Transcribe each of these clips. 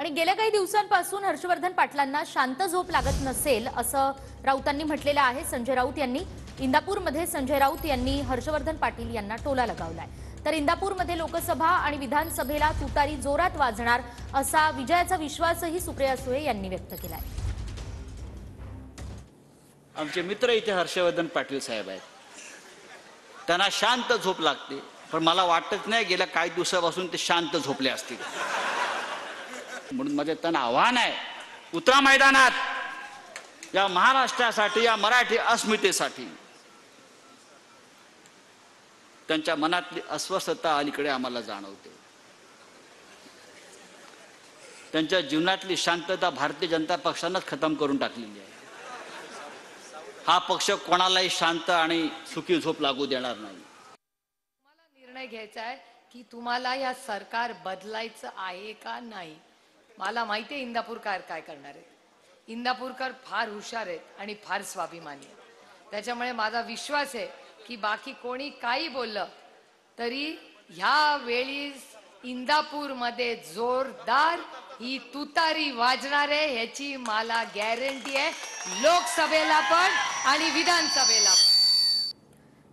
आणि गेल्या काही दिवसांपासून हर्षवर्धन पाटलांना शांत झोप लागत नसेल असं राऊतांनी म्हटलेलं आहे। संजय राऊत यांनी इंदापूरमध्ये संजय राऊत यांनी हर्षवर्धन पाटील यांना टोला लगावलाय। तर इंदापूरमध्ये लोकसभा आणि विधानसभेला तुतारी जोरात वाजणार असा विजयाचा विश्वासही सुप्रिया सुळे यांनी व्यक्त केलाय। आमचे मित्र इथे हर्षवर्धन पाटील साहेब आहेत, त्यांना शांत झोप लागते, पण मला वाटत नाही गेल्या काही दिवसापासून ते शांत झोपले असतील। म्हणून माझे त्यांना आव्हान आहे, उतरा मैदानात, या महाराष्ट्रासाठी, या मराठी अस्मितेसाठी। त्यांच्या मनातली अस्वस्थता अलीकडे आम्हाला जाणवते। त्यांच्या जीवनातली शांतता भारतीय जनता पक्षानंच खतम करून टाकलेली आहे। हा पक्ष कोणालाही शांत आणि सुखी झोप लागू देणार नाही। तुम्हाला निर्णय घ्यायचा आहे की तुम्हाला या सरकार बदलायचं आहे का नाही। मला माहिती आहे इंदापूरकर काय करणार आहे। इंदापूरकर फार हुशार आहेत आणि फार स्वाभिमानी आहेत। त्याच्यामुळे माझा विश्वास आहे की बाकी कोणी काही बोललं तरी ह्या वेळी इंदापूरमध्ये जोरदार ही तुतारी वाजणार आहे, ह्याची मला गॅरंटी आहे, लोकसभेला पण आणि विधानसभेला।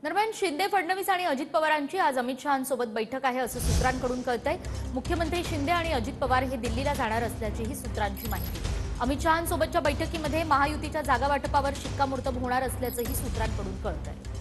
दरम्यान शिंदे, फडणवीस आणि अजित पवारांची आज अमित शहांसोबत बैठक आहे असं सूत्रांकडून कळतंय। मुख्यमंत्री शिंदे आणि अजित पवार हे दिल्लीला जाणार असल्याचीही सूत्रांची माहिती। अमित शहांसोबतच्या बैठकीमध्ये महायुतीच्या जागा वाटपावर शिक्कामोर्तब होणार असल्याचंही सूत्रांकडून कळतंय।